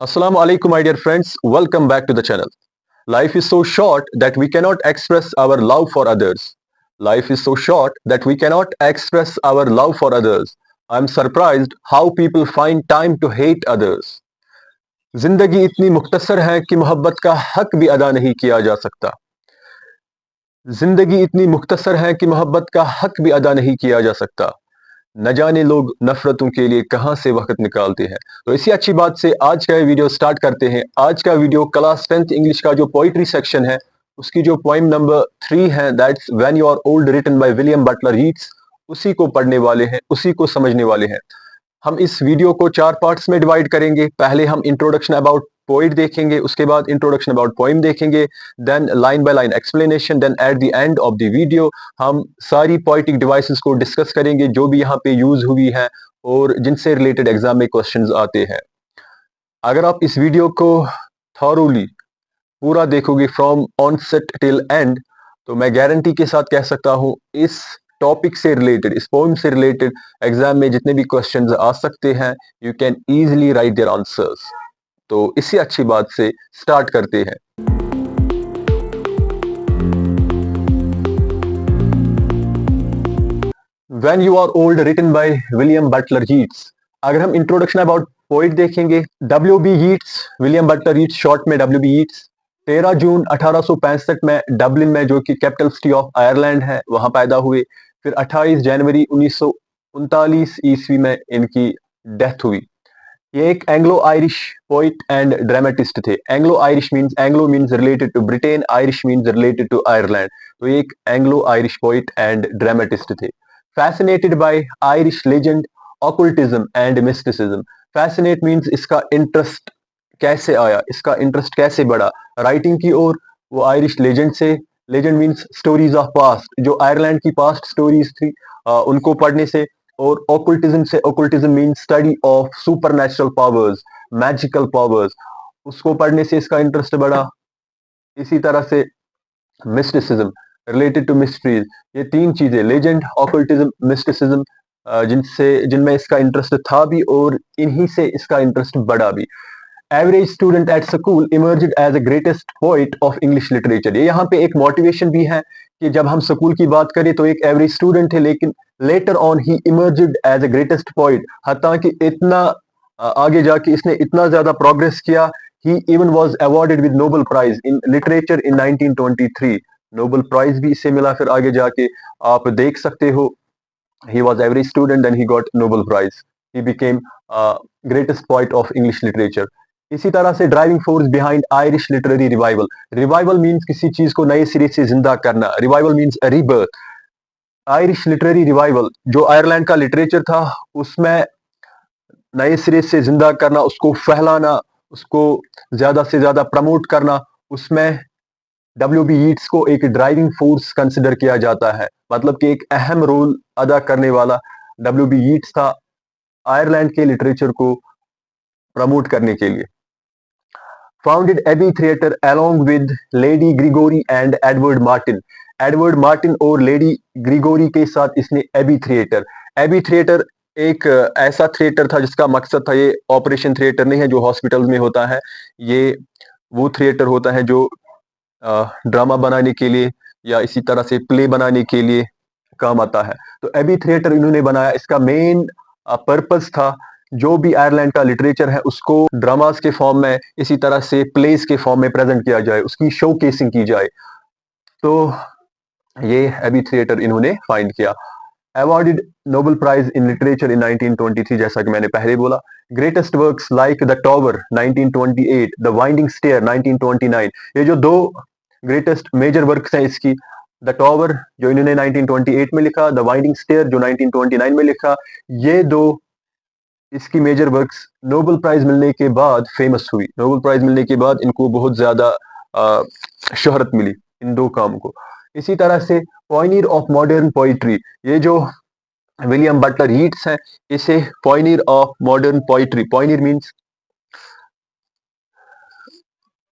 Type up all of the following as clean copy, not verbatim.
Assalamu alaikum, my dear friends. Welcome back to the channel. Life is so short that we cannot express our love for others. Life is so short that we cannot express our love for others. I'm surprised how people find time to hate others. जिंदगी इतनी मुख्तसर है कि मोहब्बत का हक भी अदा नहीं किया जा सकता. जिंदगी इतनी मुख्तसर है कि मोहब्बत का हक भी अदा नहीं किया जा सकता. न जाने लोग नफरतों के लिए कहां से वक्त निकालते हैं. तो इसी अच्छी बात से आज का ये वीडियो स्टार्ट करते हैं. आज का वीडियो क्लास 10th इंग्लिश का जो पोइट्री सेक्शन है उसकी जो पोइम नंबर 3 है, that's when you are old, written by William Butler Yeats, उसी को पढ़ने वाले हैं, उसी को समझने वाले हैं. हम इस वीडियो को 4 पार्ट्स में डिवाइड करेंगे. पहले हम इंट्रोडक्शन अबाउट पोइट देखेंगे, उसके बाद इंट्रोडक्शन अबाउट पोइम देखेंगे, then line by line explanation, then at the end of the video हम सारी पोइटिक डिवाइसेस को डिस्कस करेंगे जो भी यहाँ पे यूज हुई है और जिनसे रिलेटेड एग्जाम में क्वेश्चंस आते हैं. अगर आप इस वीडियो को थॉरोली पूरा देखोगे फ्रॉम ऑनसेट टिल एंड, तो मैं गारंटी के साथ कह सकता हूँ इस टॉपिक से रिलेटेड, इस पोएम से रिलेटेड एग्जाम में जितने भी क्वेश्चंस आ सकते हैं, you can easily write there answers. तो इसी अच्छी बात से स्टार्ट करते हैं. When you are old, written by William Butler Yeats. अगर हम इंट्रोडक्शन अबाउट पोइट देखेंगे, W.B. Yeats, William Butler Yeats short में W.B. यीट्स, 13 जून 1865 में डबलिन में, जो कि कैपिटल सिटी ऑफ आयरलैंड है, वहां पैदा हुए. फिर 28 जनवरी 1939 ईस्वी में इनकी डेथ हुई. ये एक Anglo Irish poet and dramatist थे. Anglo Irish means, Anglo means related to Britain, Irish means related to Ireland. तो ये एक Anglo Irish poet and dramatist थे. Fascinated by Irish legend, occultism and mysticism. Fascinate means इसका interest कैसे आया, इसका interest कैसे बढ़ा राइटिंग की ओर. वो आयरिश लेजेंड से, legend means stories of past, जो आयरलैंड की पास्ट स्टोरीज थी उनको पढ़ने से. और ओकुल्टिज्म से, occultism means study of supernatural powers, magical powers, उसको पढ़ने से इसका इंटरेस्ट बढ़ा. इसी तरह से मिस्टिसिज्म, रिलेटेड टू मिस्ट्रीज. ये तीन चीजें, लेजेंड, ऑकल्टिज्म, मिस्टिसिज्म, जिनमें इसका इंटरेस्ट था भी और इन्हीं से इसका इंटरेस्ट बढ़ा भी. Average student at school emerged as a greatest poet of English literature. ये यहाँ पे एक मोटिवेशन भी है कि जब हम स्कूल की बात करें तो एक एवरेज स्टूडेंट थे, लेकिन later on he emerged as a greatest poet. हत्ता कि इतना आगे जाके इसने इतना ज्यादा प्रोग्रेस किया. He even was awarded with Nobel prize in literature in 1923. Nobel prize भी इससे मिला. फिर आगे जाके आप देख सकते हो, he was average student, then he got Nobel Prize. He became greatest poet of English literature. इसी तरह से driving force behind Irish literary revival. Revival means किसी चीज को नए सिरे से जिंदा करना. Revival means rebirth. Irish literary revival, जो आयरलैंड का लिटरेचर था उसमें नए सिरे से जिंदा करना, उसको फैलाना, उसको ज्यादा से ज्यादा प्रमोट करना, उसमें W.B. यीट्स को एक ड्राइविंग फोर्स कंसिडर किया जाता है. मतलब कि एक अहम रोल अदा करने वाला W.B. यीट्स था आयरलैंड के लिटरेचर को प्रमोट करने के लिए. Founded Abbey theatre along with Lady Gregory and Edward Martyn. Edward Martyn और लेडी ग्रिगोरी के साथ इसने एबी थिएटर. एबी थिएटर एक ऐसा थिएटर था जिसका मकसद था, ये ऑपरेशन थिएटर नहीं है जो हॉस्पिटल्स में होता है, ये वो थिएटर होता है जो ड्रामा बनाने के लिए या इसी तरह से प्ले बनाने के लिए काम आता है. तो एबी थिएटर इन्होंने बनाया. इसका मेन पर्पस था जो भी आयरलैंड का लिटरेचर है उसको ड्रामास के फॉर्म में, इसी तरह से प्लेस के फॉर्म में प्रेजेंट किया जाए, उसकी शो केसिंग की जाए. तो ये एबी थिएटर इन्होंने फाइंड किया. Awarded Nobel prize in literature in 1923, जैसा कि मैंने पहले बोला. Greatest works like the tower 1928, the winding stair 1929. ये जो दो ग्रेटेस्ट मेजर वर्क्स हैं इसकी, द टॉवर जो इन्होंने 1928 में लिखा, द वाइंडिंग स्टेयर जो 1929 में लिखा, ये दो इसकी मेजर वर्क्स नोबेल प्राइज मिलने के बाद फेमस हुई. नोबेल प्राइज मिलने के बाद इनको बहुत ज्यादा शोहरत मिली इन दो काम को. इसी तरह से पॉइनियर ऑफ मॉडर्न पोइट्री, ये जो विलियम बटलर यीट्स हैं, इसे Pioneer of modern poetry, Pioneer means,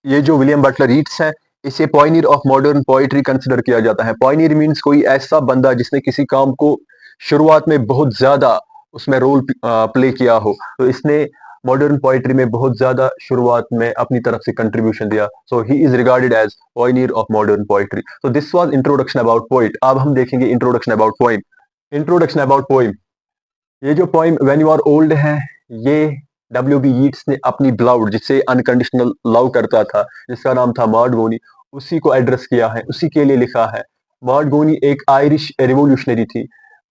ये जो विलियम बटलर यीट्स हैं इसे Pioneer of modern poetry consider किया जाता है. पॉइनियर मींस कोई ऐसा बंदा जिसने किसी काम को शुरुआत में बहुत ज्यादा उसमें रोल प्ले किया हो. तो इसने मॉडर्न पोइट्री में बहुत ज्यादा शुरुआत में अपनी तरफ से कंट्रीब्यूशन दिया, so he is regarded as pioneer of modern poetry. तो this was introduction about poet. अब हम देखेंगे introduction about poem. Introduction about poem, ये जो poem when you are old है, ये W.B. यीट्स ने अपनी ब्लाउड, जिससे अनकंडीशनल लव करता था, जिसका नाम था मार्ड गोनी, उसी को एड्रेस किया है, उसी के लिए लिखा है। मार्ड गोनी एक आयरिश रिवोल्यूशनरी थी।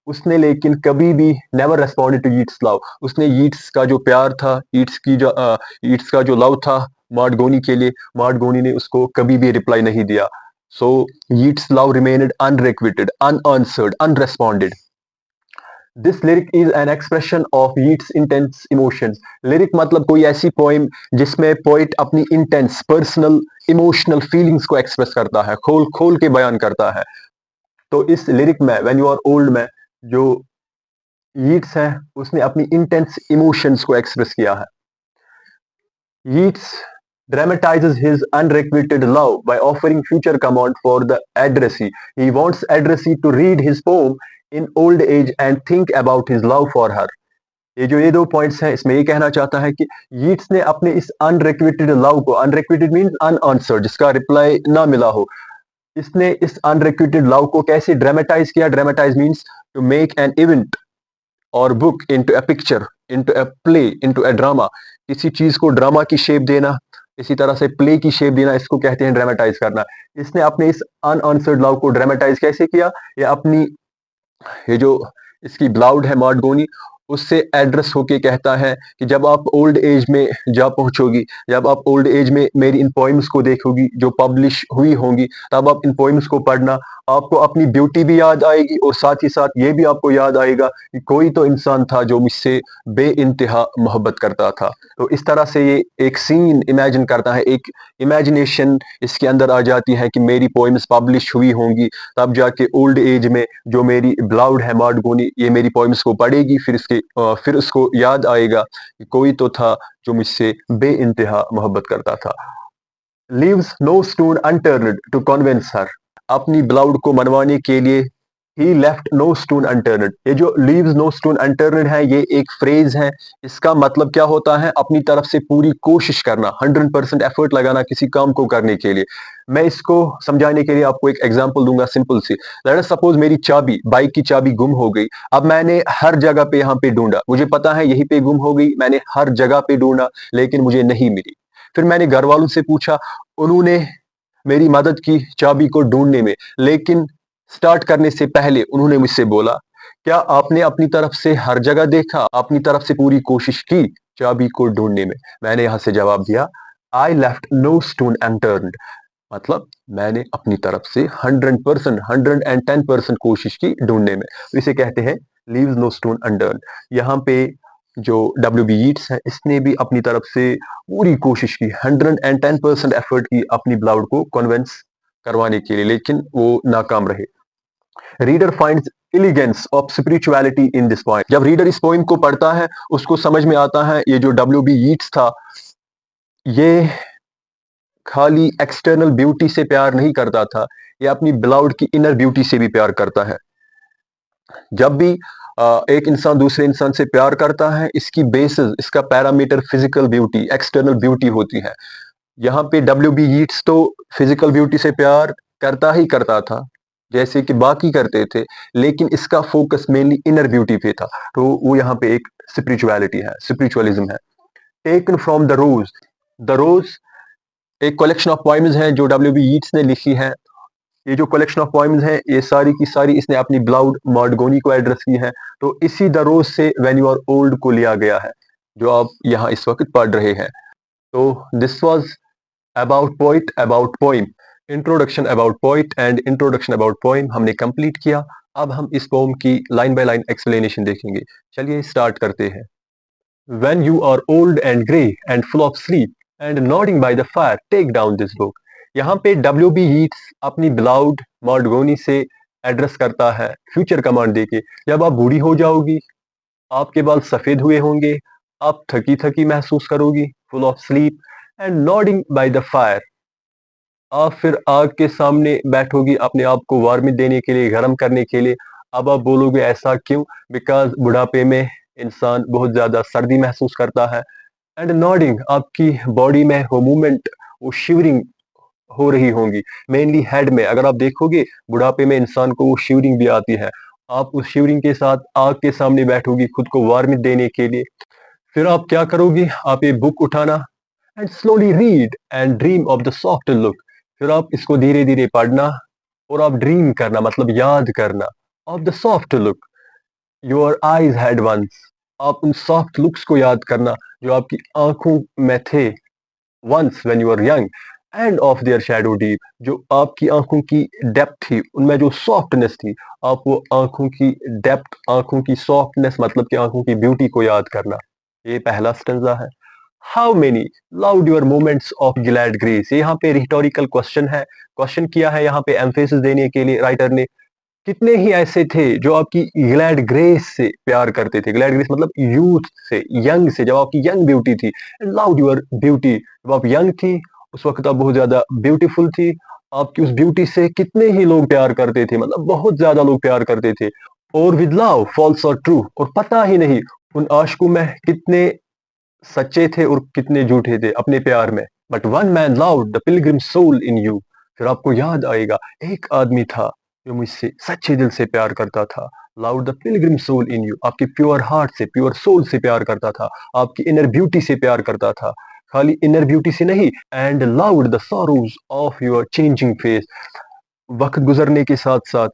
उसने लेकिन कभी भी never responded to Yeats love. उसने यीट्स का जो प्यार था, यीट्स का जो लव था मार्ड गोनी के लिए, मार्ड गोनी ने उसको कभी भी रिप्लाई नहीं दिया। So Yeats love remained unrequited, unanswered, unresponded. This lyric is an expression of Yeats intense emotions. Lyric मतलब कोई ऐसी पोइम जिसमें पोइट अपनी इंटेंस पर्सनल इमोशनल फीलिंग्स को एक्सप्रेस करता है, खोल खोल के बयान करता है। तो इस लिरिक में व्हेन यू आर ओल्ड में जो यीट्स है, उसने अपनी इंटेंस इमोशंस को एक्सप्रेस किया है। Yeats dramatizes his unrequited love by offering future command for the addressee. He wants addressee to read his poem in old age and think about his love for her. ये दो points हैं, इसमें ये कहना चाहता है कि यीट्स ने अपने इस अनरिक्विटेड लव को, अनरिक्विटेड मीन्स अनआंसर्ड, जिसका रिप्लाई ना मिला हो, इसने इस अनरिक्विटेड लव को कैसे ड्रामेटाइज किया। Dramatise means to make an event और book into a picture, into a play, into a drama. किसी चीज को ड्रामा की शेप देना, इसी तरह से प्ले की शेप देना, इसको कहते हैं ड्रामेटाइज करना। इसने अपने इस अनआंसर्ड लव को ड्रामेटाइज कैसे किया? ये अपनी, ये जो इसकी ब्लाउड है मार्डगोनी, उससे एड्रेस होके कहता है कि जब आप ओल्ड एज में जा पहुंचोगी, जब आप ओल्ड एज में मेरी इन पोइम्स को देखोगी जो पब्लिश हुई होंगी, तब आप इन पोइम्स को पढ़ना, आपको अपनी ब्यूटी भी याद आएगी और साथ ही साथ ये भी आपको याद आएगा कि कोई तो इंसान था जो मुझसे बे इंतहा मोहब्बत करता था। तो इस तरह से ये एक सीन इमेजिन करता है, एक इमेजिनेशन इसके अंदर आ जाती है कि मेरी पोइम्स पब्लिश हुई होंगी, तब जाके ओल्ड एज में जो मेरी ब्लाउड है मार्डगोनी, ये मेरी पोइम्स को पढ़ेगी, फिर उसको याद आएगा कि कोई तो था जो मुझसे बे इंतहा मोहब्बत करता था। Leaves no stone unturned to convince her. अपनी ब्लाउड को मनवाने के लिए ही लेफ्ट नो स्टोन अनटर्न्ड। ये जो लीव्स नो स्टोन अनटर्न्ड है, ये एक फ्रेज है। इसका मतलब क्या होता है? अपनी तरफ से पूरी कोशिश करना, 100% एफर्ट लगाना किसी काम को करने के लिए। मैं इसको समझाने के लिए आपको एक एग्जांपल दूंगा सिंपल सी। लेट अस सपोज मेरी चाबी, बाइक की चाबी गुम हो गई। अब मैंने हर जगह पे यहाँ पे ढूंढा, मुझे पता है यहीं पे गुम हो गई, मैंने हर जगह पे ढूंढा लेकिन मुझे नहीं मिली। फिर मैंने घर वालों से पूछा, उन्होंने मेरी मदद की चाबी को ढूंढने में, लेकिन स्टार्ट करने से पहले उन्होंने मुझसे बोला, क्या आपने अपनी तरफ से हर जगह देखा, अपनी तरफ से पूरी कोशिश की चाबी को ढूंढने में? मैंने यहां से जवाब दिया, I left no stone unturned. मतलब मैंने अपनी तरफ से 100%, 110% कोशिश की ढूंढने में। तो इसे कहते हैं लीव्स नो स्टोन अनटर्न्ड। यहाँ पे जो W.B. यीट्स है, इसने भी अपनी तरफ से पूरी कोशिश की, 110% एफर्ट की अपनी ब्लाउड को कन्विंस करवाने के लिए, लेकिन वो नाकाम रहे। Reader finds elegance of spirituality in this point. जब रीडर इस पोइम को पढ़ता है, उसको समझ में आता है ये जो W.B. यीट्स था, ये खाली एक्सटर्नल ब्यूटी से प्यार नहीं करता था, ये अपनी ब्लाउड की इनर ब्यूटी से भी प्यार करता है। जब भी एक इंसान दूसरे इंसान से प्यार करता है, इसकी बेसिस, इसका parameter physical beauty, external beauty होती है। यहाँ पे W.B. यीट्स तो फिजिकल ब्यूटी से प्यार करता ही करता था, जैसे कि बाकी करते थे, लेकिन इसका फोकस मेनली इनर ब्यूटी पे था। तो वो यहाँ पे एक स्पिरिचुअलिटी है, स्पिरिचुअलिज्म है। Taken from the Rose. The Rose एक कलेक्शन ऑफ पोइम्स हैं जो W.B. यीट्स ने लिखी है। ये जो कलेक्शन ऑफ पोइम्स हैं, ये सारी की सारी इसने अपनी ब्लाउड मार्डगोनी को एड्रेस की है। तो इसी द रोज से व्हेन यू आर ओल्ड को लिया गया है, जो आप यहाँ इस वक्त पढ़ रहे हैं। तो this was about poet, about poem, introduction about poet and introduction about poem हमने कंप्लीट किया। अब हम इस पोम की लाइन बाय लाइन एक्सप्लेनेशन देखेंगे। चलिए स्टार्ट करते हैं। When you are old and grey and full of sleep and nodding by the fire, take down this book. यहाँ पे W.B. यीट्स अपनी ब्लाउड मार्डगोनी से एड्रेस करता है फ्यूचर कमांड देके। जब आप बूढ़ी हो जाओगी, आपके बाल सफेद हुए होंगे, आप थकी थकी महसूस करोगी, full of sleep and nodding by the fire. आप फिर आग के सामने बैठोगी अपने आप को वार्मिंग देने के लिए, गर्म करने के लिए। अब आप बोलोगे ऐसा क्यों? बिकॉज बुढ़ापे में इंसान बहुत ज्यादा सर्दी महसूस करता है। एंड नॉडिंग, आपकी बॉडी में वो मूवमेंट, वो शिवरिंग हो रही होंगी, मेनली हेड में। अगर आप देखोगे बुढ़ापे में इंसान को वो शिवरिंग भी आती है। आप उस शिवरिंग के साथ आग के सामने बैठोगी खुद को वार्मिंग देने के लिए। फिर आप क्या करोगी, आप ये बुक उठाना and slowly read and dream of the soft look. फिर आप इसको धीरे धीरे पढ़ना और आप ड्रीम करना, मतलब याद करना, of the soft look your eyes had once. आप उन सॉफ्ट लुक्स को याद करना जो आपकी आंखों में थे once when you are young, and of their shadow deep, जो आपकी आंखों की डेप्थ थी, उनमें जो सॉफ्टनेस थी। आप वो आंखों की डेप्थ, आंखों की सॉफ्टनेस, मतलब कि आंखों की ब्यूटी को याद करना। ये पहला स्टेंजा है। How many loud your moments of glad grace, ये यहाँ पे रिटोरिकल क्वेश्चन है। क्वेश्चन किया है यहाँ पे एम्फेसिस देने के लिए राइटर ने। कितने ही ऐसे थे जो आपकी ग्लैड ग्रेस से प्यार करते थे। ग्लैड ग्रेस मतलब यूथ से, यंग से, जब आपकी यंग ब्यूटी थी। लाउड योर ब्यूटी, जब आप यंग थी उस वक्त आप बहुत ज्यादा ब्यूटीफुल थी। आपकी उस ब्यूटी से कितने ही लोग प्यार करते थे, मतलब बहुत ज्यादा लोग प्यार करते थे। और विद लव फॉल्स और ट्रू, और पता ही नहीं उन आशिकों में कितने सच्चे थे और कितने झूठे थे अपने प्यार में। But one man loved the pilgrim soul in you, फिर आपको याद आएगा एक आदमी था जो मुझसे सच्चे दिल से प्यार करता था। Loved the pilgrim soul in you, आपकी प्योर हार्ट से, प्योर सोल से प्यार करता था, आपकी इनर ब्यूटी से प्यार करता था, खाली इनर ब्यूटी से नहीं। And loved the sorrows of your changing face, वक्त गुजरने के साथ साथ,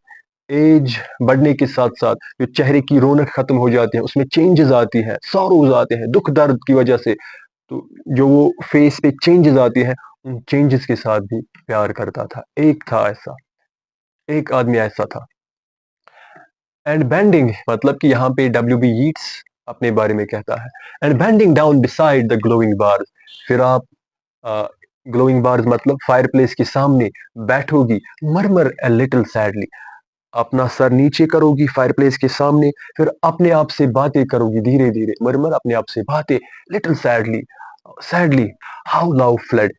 एज बढ़ने के साथ साथ जो चेहरे की रौनक खत्म हो जाती है, उसमें चेंजेस आती हैं, सॉरोज आते हैं, दुख दर्द की वजह से। तो जो वो फेस पे चेंजेस आती है, उन चेंजेस के साथ भी प्यार करता था। एक था ऐसा, एक आदमी ऐसा था। एंड बेंडिंग, मतलब कि यहाँ पे डब्ल्यू बी यीट्स अपने बारे में कहता है। And bending down beside the glowing bars, फिर आप ग्लोइंग बार्स मतलब फायर प्लेस के सामने बैठोगी, मरमर ए लिटिल सैडली, अपना सर नीचे करोगी फायर प्लेस के सामने, फिर अपने आप से बातें करोगी धीरे धीरे, मरमर अपने आप से बातें, little sadly, sadly, how love flood,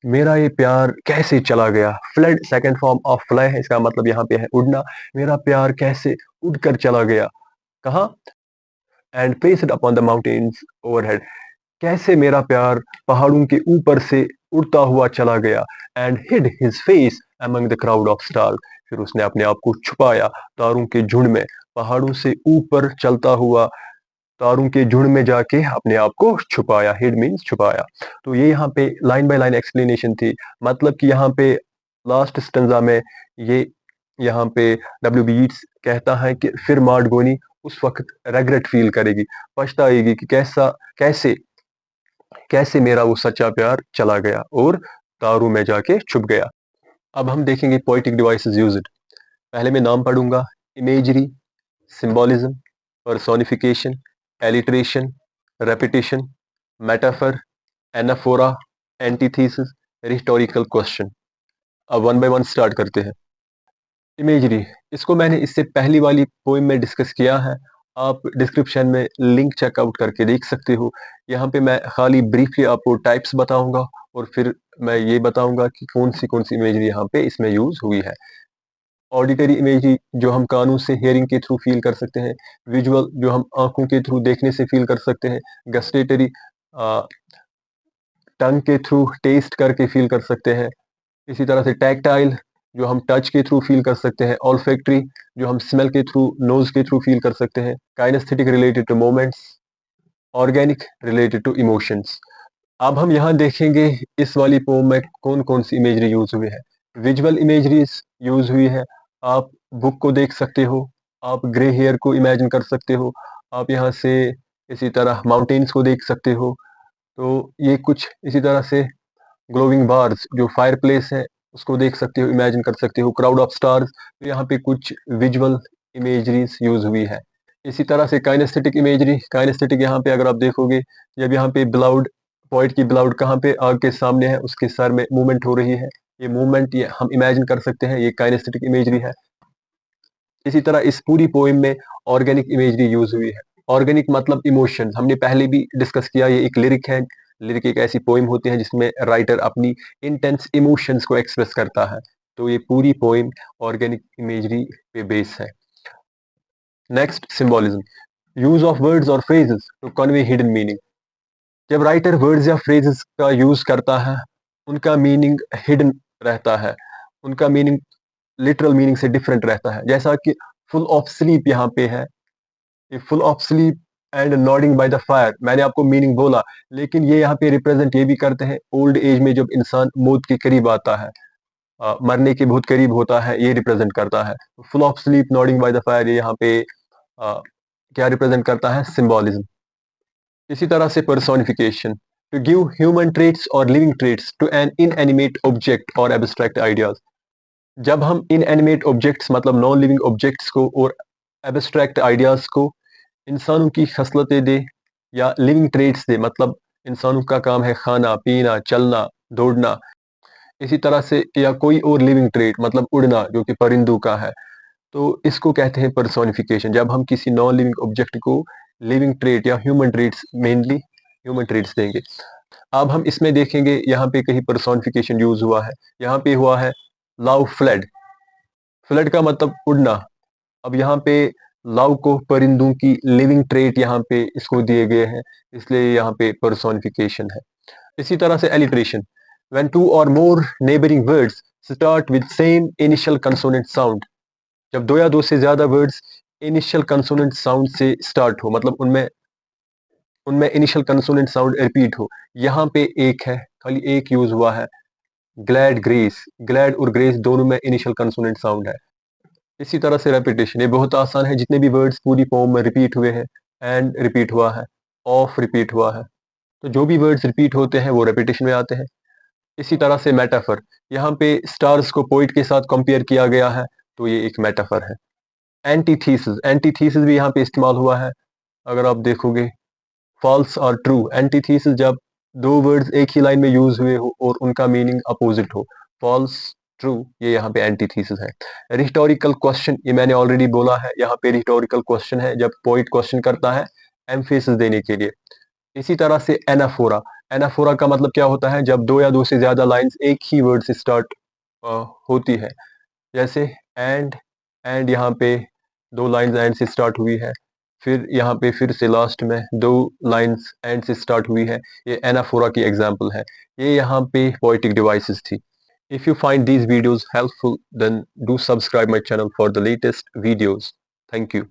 मेरा ये प्यार कैसे चला गया। Flood second form of fly है, इसका मतलब यहाँ पे है उड़ना। मेरा प्यार कैसे उड़कर चला गया, कहाँ, and paced upon the mountains overhead, कैसे मेरा प्यार पहाड़ों के ऊपर से उड़ता हुआ चला गया। And hid his face among the crowd of star, फिर उसने अपने आप को छुपाया तारों के झुंड में, पहाड़ों से ऊपर चलता हुआ तारों के झुंड में जाके अपने आप को छुपाया। हिड मीन्स छुपाया। तो ये यहाँ पे लाइन बाय लाइन एक्सप्लेनेशन थी, मतलब कि यहाँ पे लास्ट स्टंजा में ये यहाँ पे डब्ल्यू बी यीट्स कहता है कि फिर मार्गोनी उस वक्त रेग्रेट फील करेगी, पछताएगी कि कैसा, कैसे, कैसे मेरा वो सच्चा प्यार चला गया और तारों में जाके छुप गया। अब हम देखेंगे पोएटिक डिवाइसेस यूज्ड। पहले मैं नाम पढ़ूंगा। Imagery, symbolism, personification, alliteration, repetition, metaphor, anaphora, antithesis, rhetorical question. अब वन बाय वन स्टार्ट करते हैं। इमेजरी, इसको मैंने इससे पहली वाली पोइम में डिस्कस किया है। आप डिस्क्रिप्शन में लिंक चेकआउट करके देख सकते हो। यहाँ पे मैं खाली ब्रीफली आपको टाइप्स बताऊंगा और फिर मैं ये बताऊंगा कि कौन सी इमेजरी यहाँ पे इसमें यूज हुई है। ऑडिटरी इमेजरी, जो हम कानों से हेयरिंग के थ्रू फील कर सकते हैं। विजुअल, जो हम आंखों के थ्रू देखने से फील कर सकते हैं। गस्टेटरी, टंग के थ्रू टेस्ट करके फील कर सकते हैं। इसी तरह से टैक्टाइल, जो हम टच के थ्रू फील कर सकते हैं। ऑल्फैक्टरी, जो हम स्मेल के थ्रू, नोज के थ्रू फील कर सकते हैं। Kinaesthetic, related to moments. Organic, related to emotions. अब हम यहाँ देखेंगे इस वाली पोम में कौन कौन सी इमेजरी यूज हुई है। विजुअल इमेजरीज यूज हुई है। आप बुक को देख सकते हो, आप ग्रे हेयर को इमेजिन कर सकते हो, आप यहाँ से इसी तरह माउंटेन्स को देख सकते हो। तो ये कुछ इसी तरह से ग्लोविंग बार्स, जो फायर प्लेस है उसको देख सकते हो, इमेजिन कर सकते हो। क्राउड ऑफ स्टार्स, तो यहाँ पे कुछ विजुअल इमेजरीज यूज हुई है। इसी तरह से काइनेस्थेटिक इमेजरी, काइनेस्थेटिक यहाँ पे अगर आप देखोगे, जब यहाँ पे ब्लाउड, पॉइंट की ब्लाउड कहाँ पे आग के सामने है, उसके सर में मूवमेंट हो रही है, ये मूवमेंट ये हम इमेजिन कर सकते हैं, ये काइनेस्थेटिक इमेजरी है। इसी तरह इस पूरी पोइम में ऑर्गेनिक इमेजरी यूज हुई है। ऑर्गेनिक मतलब इमोशन, हमने पहले भी डिस्कस किया, ये एक लिरिक है। लिरिक एक ऐसी पोइम होती है जिसमें राइटर अपनी इंटेंस इमोशंस को एक्सप्रेस करता है। तो ये पूरी पोइम ऑर्गेनिक इमेजरी पे बेस है। Next, symbolism, use of words और phrases to convey hidden meaning. जब राइटर वर्ड्स या फ्रेजेस का यूज करता है उनका मीनिंग हिडन रहता है, उनका मीनिंग लिटरल मीनिंग से डिफरेंट रहता है। जैसा कि फुल ऑफ स्लीप यहाँ पे है, full of sleep and nodding by the fire, मैंने आपको मीनिंग बोला, लेकिन ये यहाँ पे रिप्रेजेंट ये भी करते हैं ओल्ड एज में जब इंसान मौत के करीब आता है, मरने के बहुत करीब होता है, ये रिप्रेजेंट करता है। Full of sleep nodding by the fire, ये यहाँ पे क्या रिप्रेजेंट करता है, सिंबॉलिज्म। इसी तरह से personification, to give human traits और living traits to an inanimate object और एब्स्ट्रैक्ट आइडियाज। जब हम इनएनिमेट ऑब्जेक्ट्स मतलब नॉन लिविंग ऑब्जेक्ट्स को और एब्स्ट्रैक्ट आइडियाज को इंसानों की खसलतें दे या लिविंग ट्रेट्स दे, मतलब इंसानों का काम है खाना पीना चलना दौड़ना, इसी तरह से या कोई और लिविंग ट्रेट मतलब उड़ना जो कि परिंदों का है, तो इसको कहते हैं पर्सोनिफिकेशन। जब हम किसी नॉन लिविंग ऑब्जेक्ट को लिविंग ट्रेट या human traits, mainly human traits देंगे। अब हम इसमें देखेंगे यहाँ पे कहीं पर्सोनिफिकेशन यूज हुआ है, यहाँ पे हुआ है लव फ्लड। फ्लड का मतलब उड़ना। अब यहाँ पे लव को परिंदों की लिविंग ट्रेट यहाँ पे इसको दिए गए हैं, इसलिए यहाँ पे पर्सोनिफिकेशन है। इसी तरह से एलिट्रेशन, व्हेन टू और more neighbouring words start with same initial consonant sound, जब दो या दो से ज्यादा वर्ड्स इनिशियल कंसोनेंट साउंड से स्टार्ट हो, मतलब उनमें उनमें इनिशियल कंसोनेंट साउंड रिपीट हो। यहाँ पे एक है, खाली एक यूज हुआ है, ग्लैड ग्रेस। ग्लैड और ग्रेस दोनों में इनिशियल कंसोनेंट साउंड है। इसी तरह से रेपिटेशन, ये बहुत आसान है, जितने भी वर्ड्स पूरी फॉर्म में रिपीट हुए हैं, एंड रिपीट हुआ है, ऑफ रिपीट हुआ है, तो जो भी वर्ड्स रिपीट होते हैं वो रेपिटेशन में आते हैं। इसी तरह से मेटाफर, यहाँ पे स्टार्स को पोइट के साथ कंपेयर किया गया है, तो ये एक मेटाफर है। एंटीथीसिस, एंटीथीसिस भी यहाँ पे इस्तेमाल हुआ है। अगर आप देखोगे फॉल्स और ट्रू, एंटीथीसिस जब दो वर्ड्स एक ही लाइन में यूज हुए हो और उनका मीनिंग अपोजिट हो, फॉल्स ट्रू, ये यहाँ पे एंटीथीसिस है। रिटोरिकल क्वेश्चन, ये मैंने ऑलरेडी बोला है, यहाँ पे रिटोरिकल क्वेश्चन है जब पोइट क्वेश्चन करता है एम्फेसिस देने के लिए। इसी तरह से एनाफोरा, एनाफोरा का मतलब क्या होता है, जब दो या दो से ज्यादा लाइंस एक ही वर्ड से स्टार्ट होती है, जैसे एंड यहाँ पे दो लाइंस एंड से स्टार्ट हुई है, फिर यहाँ पे फिर से लास्ट में दो लाइंस एंड से स्टार्ट हुई है, ये एनाफोरा की एग्जांपल है। ये यहाँ पे पोएटिक डिवाइसेस थी। If you find these videos helpful, then do subscribe my channel for the latest videos. Thank you.